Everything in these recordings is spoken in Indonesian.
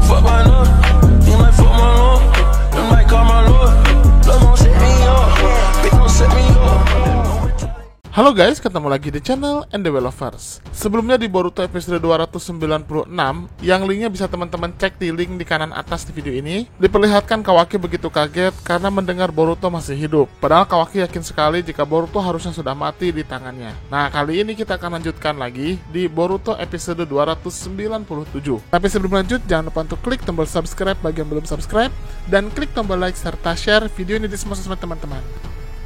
fuck my love. You might fuck my love. You might call my love. Love gon' set me up. Bitch gon' set me up. Halo guys, ketemu lagi di channel NDW Lovers. Sebelumnya di Boruto episode 296, yang linknya bisa teman-teman cek di link di kanan atas di video ini, diperlihatkan Kawaki begitu kaget karena mendengar Boruto masih hidup. Padahal Kawaki yakin sekali jika Boruto harusnya sudah mati di tangannya. Nah, kali ini kita akan lanjutkan lagi di Boruto episode 297. Tapi sebelum lanjut, jangan lupa untuk klik tombol subscribe bagi yang belum subscribe, dan klik tombol like serta share video ini di semua sosmed teman-teman.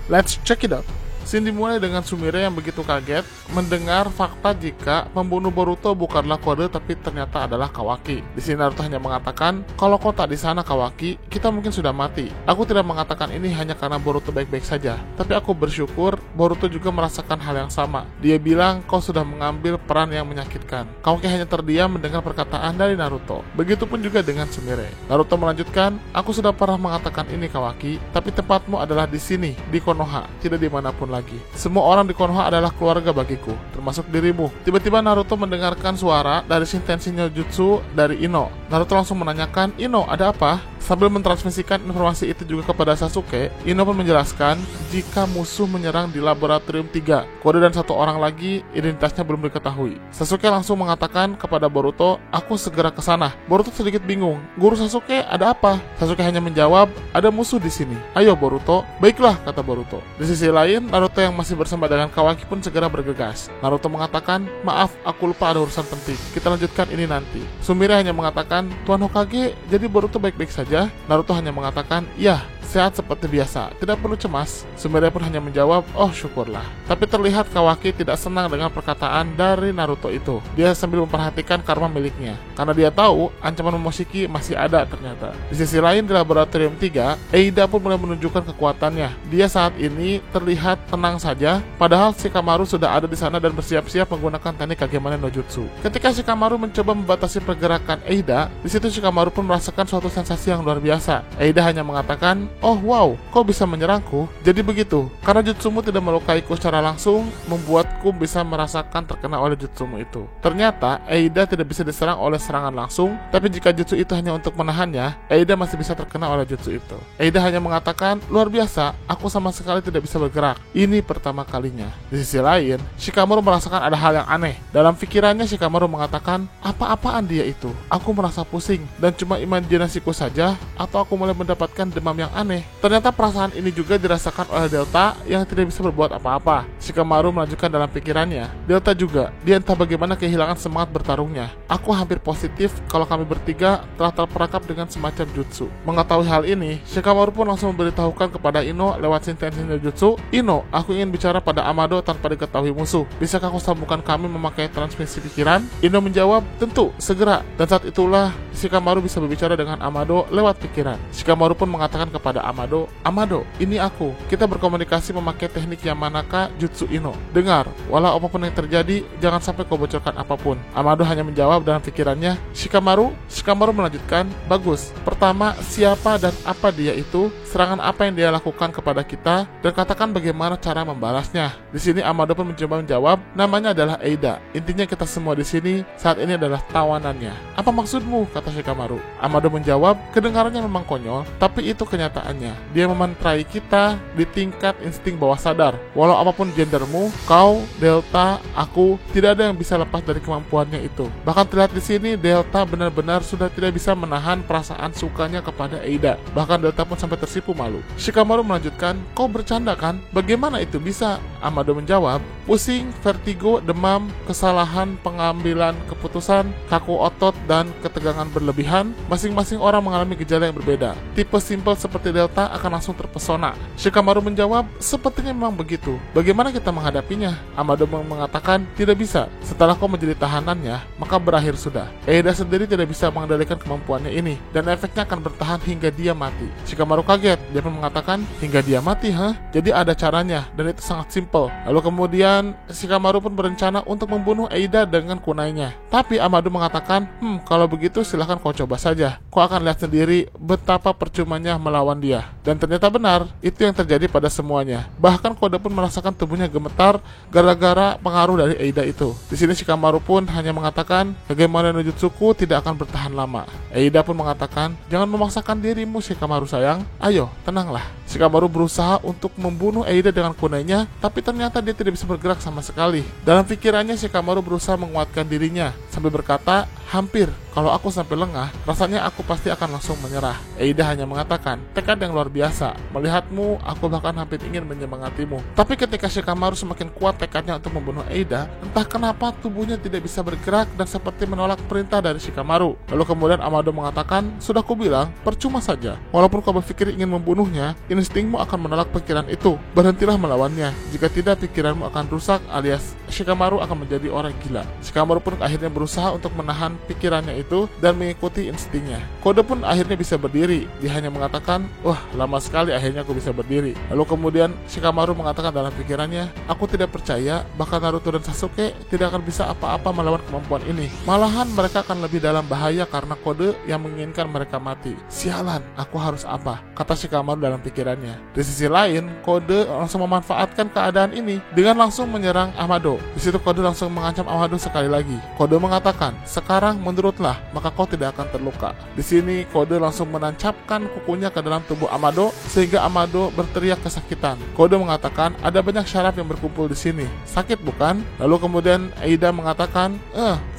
Let's check it out. Scene dimulai dengan Sumire yang begitu kaget mendengar fakta jika pembunuh Boruto bukanlah kode tapi ternyata adalah Kawaki. Di sini Naruto hanya mengatakan, kalau kau tak di sana Kawaki, kita mungkin sudah mati. Aku tidak mengatakan ini hanya karena Boruto baik-baik saja, tapi aku bersyukur Boruto juga merasakan hal yang sama. Dia bilang kau sudah mengambil peran yang menyakitkan. Kawaki hanya terdiam mendengar perkataan dari Naruto. Begitupun juga dengan Sumire. Naruto melanjutkan, aku sudah pernah mengatakan ini Kawaki, tapi tempatmu adalah di sini, di Konoha, tidak dimanapun lagi. Semua orang di Konoha adalah keluarga bagiku, termasuk dirimu. Tiba-tiba Naruto mendengarkan suara dari Shintenshi no Jutsu dari Ino. Naruto langsung menanyakan, Ino, ada apa? Sambil mentransmisikan informasi itu juga kepada Sasuke, Ino pun menjelaskan jika musuh menyerang di laboratorium 3. Kode dan satu orang lagi identitasnya belum diketahui. Sasuke langsung mengatakan kepada Boruto, aku segera ke sana. Boruto sedikit bingung, guru Sasuke, ada apa? Sasuke hanya menjawab, ada musuh di sini. Ayo Boruto. Baiklah, kata Boruto. Di sisi lain, Naruto yang masih bersama dengan Kawaki pun segera bergegas. Naruto mengatakan, maaf, aku lupa ada urusan penting. Kita lanjutkan ini nanti. Sumire hanya mengatakan, Tuan Hokage, jadi Boruto baik-baik saja? Naruto hanya mengatakan, iya, sehat seperti biasa, tidak perlu cemas. Sumire pun hanya menjawab, oh syukurlah. Tapi terlihat Kawaki tidak senang dengan perkataan dari Naruto itu. Dia sambil memperhatikan karma miliknya, karena dia tahu ancaman Momoshiki masih ada ternyata. Di sisi lain di laboratorium 3, Eida pun mulai menunjukkan kekuatannya. Dia saat ini terlihat tenang saja, padahal Shikamaru sudah ada di sana dan bersiap-siap menggunakan teknik Kagemane no Jutsu. Ketika Shikamaru mencoba membatasi pergerakan Eida, di situ Shikamaru pun merasakan suatu sensasi yang luar biasa. Eida hanya mengatakan, oh wow, kau bisa menyerangku? Jadi begitu, karena jutsumu tidak melukaiku secara langsung, membuatku bisa merasakan terkena oleh jutsumu itu. Ternyata, Eida tidak bisa diserang oleh serangan langsung, tapi jika jutsu itu hanya untuk menahannya, Eida masih bisa terkena oleh jutsu itu. Eida hanya mengatakan, luar biasa, aku sama sekali tidak bisa bergerak. Ini pertama kalinya. Di sisi lain, Shikamaru merasakan ada hal yang aneh. Dalam pikirannya, Shikamaru mengatakan, apa-apaan dia itu? Aku merasa pusing, dan cuma imajinasiku saja, atau aku mulai mendapatkan demam yang aneh. Ternyata perasaan ini juga dirasakan oleh Delta yang tidak bisa berbuat apa-apa. Shikamaru melanjutkan dalam pikirannya, Delta juga, dia entah bagaimana kehilangan semangat bertarungnya. Aku hampir positif kalau kami bertiga telah terperangkap dengan semacam jutsu. Mengetahui hal ini, Shikamaru pun langsung memberitahukan kepada Ino lewat Shintenshi no Jutsu, Ino, aku ingin bicara pada Amado tanpa diketahui musuh. Bisakah kau sambungkan kami memakai transmisi pikiran? Ino menjawab, tentu, segera. Dan saat itulah Shikamaru bisa berbicara dengan Amado lewat pikiran. Shikamaru pun mengatakan kepada Amado, Amado, ini aku. Kita berkomunikasi memakai teknik Yamanaka Jutsu Ino. Dengar, walau apapun yang terjadi, jangan sampai kau bocorkan apapun. Amado hanya menjawab dalam pikirannya, Shikamaru. Shikamaru melanjutkan, bagus. Pertama, siapa dan apa dia itu? Serangan apa yang dia lakukan kepada kita? Dan katakan bagaimana cara membalasnya. Di sini Amado pun mencoba menjawab, namanya adalah Eida. Intinya kita semua di sini saat ini adalah tawanannya. Apa maksudmu? Kata Shikamaru. Amado menjawab, kedengarannya memang konyol, tapi itu kenyataannya. Dia memantrai kita di tingkat insting bawah sadar. Walau apapun gendermu, kau, Delta, aku, tidak ada yang bisa lepas dari kemampuannya itu. Bahkan terlihat di sini Delta benar-benar sudah tidak bisa menahan perasaan sukanya kepada Eida. Bahkan Delta pun sampai tersipu malu. Shikamaru melanjutkan, kau bercanda kan? Bagaimana itu bisa? Amado menjawab, pusing, vertigo, demam, kesalahan pengambilan keputusan, kaku otot, dan ketegangan berlebihan. Masing-masing orang mengalami gejala yang berbeda. Tipe simple seperti Delta akan langsung terpesona. Shikamaru menjawab, sepertinya memang begitu. Bagaimana kita menghadapinya? Amado mengatakan, tidak bisa. Setelah kau menjadi tahanannya, maka berakhir sudah. Eida sendiri tidak bisa mengendalikan kemampuannya ini, dan efeknya akan bertahan hingga dia mati. Shikamaru kaget. Dia pun mengatakan, hingga dia mati, Jadi ada caranya, dan itu sangat simple. Lalu kemudian, Shikamaru pun berencana untuk membunuh Eida dengan kunainya. Tapi Amado mengatakan, kalau begitu silahkan kau coba saja. Kau akan lihat sendiri betapa percumanya melawan dia. Dan ternyata benar, itu yang terjadi pada semuanya. Bahkan Koda pun merasakan tubuhnya gemetar gara-gara pengaruh dari Eida itu. Di sini Shikamaru pun hanya mengatakan, Kagemane no Jutsuku tidak akan bertahan lama. Eida pun mengatakan, jangan memaksakan dirimu Shikamaru sayang, ayo tenanglah. Shikamaru berusaha untuk membunuh Eida dengan kunainya, tapi ternyata dia tidak bisa bergerak sama sekali. Dalam pikirannya Shikamaru berusaha menguatkan dirinya, sambil berkata, hampir, kalau aku sampai lengah, rasanya aku pasti akan langsung menyerah. Eida hanya mengatakan, tekad yang luar biasa, melihatmu, aku bahkan hampir ingin menyemangatimu. Tapi ketika Shikamaru semakin kuat tekadnya untuk membunuh Eida, entah kenapa tubuhnya tidak bisa bergerak dan seperti menolak perintah dari Shikamaru. Lalu kemudian Amado mengatakan, sudah kubilang, percuma saja. Walaupun kau berpikir ingin membunuhnya, instingmu akan menolak pikiran itu. Berhentilah melawannya. Jika tidak, pikiranmu akan rusak alias Shikamaru akan menjadi orang gila. Shikamaru pun akhirnya berusaha untuk menahan pikirannya itu dan mengikuti instingnya. Kode pun akhirnya bisa berdiri. Dia hanya mengatakan, wah lama sekali akhirnya aku bisa berdiri. Lalu kemudian Shikamaru mengatakan dalam pikirannya, aku tidak percaya bahkan Naruto dan Sasuke tidak akan bisa apa-apa melawan kemampuan ini. Malahan mereka akan lebih dalam bahaya karena kode yang menginginkan mereka mati. Sialan, aku harus apa? Kata Shikamaru dalam pikirannya. Di sisi lain, kode langsung memanfaatkan keadaan ini dengan langsung menyerang Amado. Di situ kode langsung mengancam Amado sekali lagi. Kode mengatakan, sekarang menurutlah, maka kau tidak akan terluka. Di sini kode langsung menancapkan kukunya ke dalam tubuh Amado sehingga Amado berteriak kesakitan. Kode mengatakan, ada banyak syaraf yang berkumpul di sini. Sakit bukan? Lalu kemudian Eida mengatakan,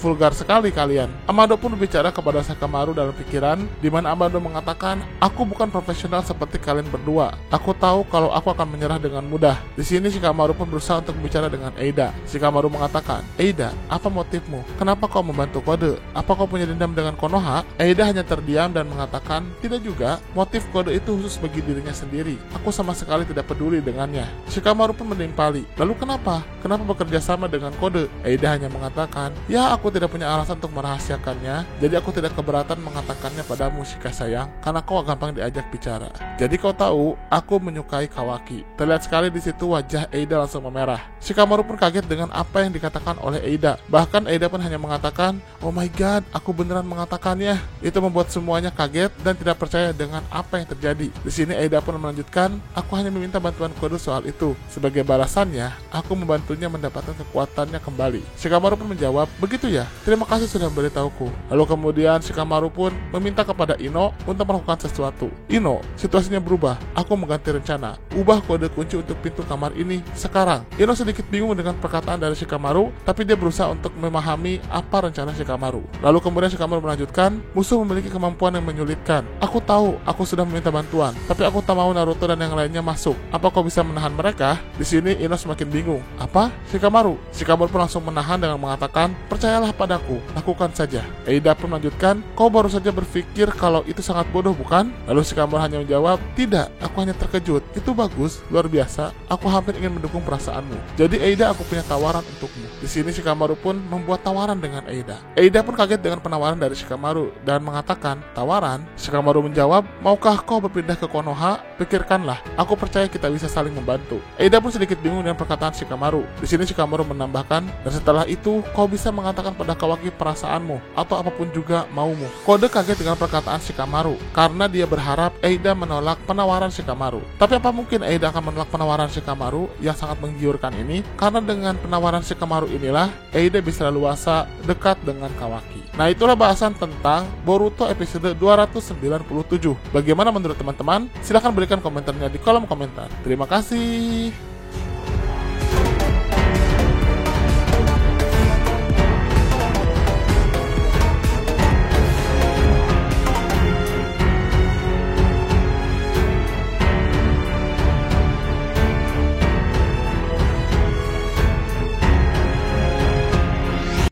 vulgar sekali kalian. Amado pun berbicara kepada Shikamaru dalam pikiran, di mana Amado mengatakan, aku bukan profesional seperti kalian berdua. Aku tahu kalau aku akan menyerah dengan mudah. Di sini Shikamaru pun berusaha untuk berbicara dengan Eida. Shikamaru mengatakan, Eida, apa motifmu? Kenapa kau membantu kode? Apa kau punya dendam dengan Konoha? Eida hanya terdiam dan mengatakan, tidak juga, motif kode itu khusus bagi dirinya sendiri. Aku sama sekali tidak peduli dengannya. Shikamaru pun menimpali. Lalu kenapa? Kenapa bekerja sama dengan kode? Eida hanya mengatakan, ya aku tidak punya alasan untuk merahasiakannya, jadi aku tidak keberatan mengatakannya padamu Shika sayang, karena kau gampang diajak bicara. Jadi kau tahu, aku menyukai Kawaki. Terlihat sekali di situ wajah Eida langsung memerah. Shikamaru pun kaget dengan apa yang dikatakan oleh Eida. Bahkan Eida pun hanya mengatakan, oh my god, aku beneran mengatakannya. Itu membuat semuanya kaget dan tidak percaya dengan apa yang terjadi. Di sini Eida pun melanjutkan, aku hanya meminta bantuan kode soal itu. Sebagai balasannya, aku membantunya mendapatkan kekuatannya kembali. Shikamaru pun menjawab, begitu ya, terima kasih sudah memberitahuku. Lalu kemudian Shikamaru pun meminta kepada Ino untuk melakukan sesuatu. Ino, situasinya berubah. Aku mengganti rencana. Ubah kode kunci untuk pintu kamar ini sekarang. Ino sedikit bingung dengan perkataan dari Shikamaru, tapi dia berusaha untuk memahami apa rencana Shikamaru. Lalu kemudian Shikamaru melanjutkan, musuh memiliki kemampuan yang menyulitkan. Aku tahu, aku sudah meminta bantuan, tapi aku tak mau Naruto dan yang lainnya masuk. Apa kau bisa menahan mereka? Di sini Ino semakin bingung. Apa? Shikamaru? Shikamaru pun langsung menahan dengan mengatakan, percayalah padaku, lakukan saja. Eida pun melanjutkan, kau baru saja berpikir kalau itu sangat bodoh bukan? Lalu Shikamaru hanya menjawab, tidak, aku hanya terkejut. Itu bagus, luar biasa. Aku hampir ingin mendukung perasaanmu. Jadi Eida, aku punya tawaran untukmu. Di sini Shikamaru pun membuat tawaran dengan Eida. Eida pun kaget dengan penawaran dari Shikamaru dan mengatakan, tawaran? Shikamaru menjawab, maukah kau berpindah ke Konoha? Pikirkanlah, aku percaya kita bisa saling membantu. Eida pun sedikit bingung dengan perkataan Shikamaru. Di sini Shikamaru menambahkan, dan setelah itu kau bisa mengatakan pada Kawaki perasaanmu atau apapun juga maumu. Kode kaget dengan perkataan Shikamaru karena dia berharap Eida menolak penawaran Shikamaru. Tapi apa mungkin Eida akan menolak penawaran Shikamaru yang sangat menggiurkan ini? Karena dengan penawaran Shikamaru inilah Eida bisa leluasa dekat dengan Kawaki. Nah, itulah bahasan tentang Boruto episode 297. Bagaimana menurut teman-teman? Silahkan berikan komentarnya di kolom komentar. Terima kasih.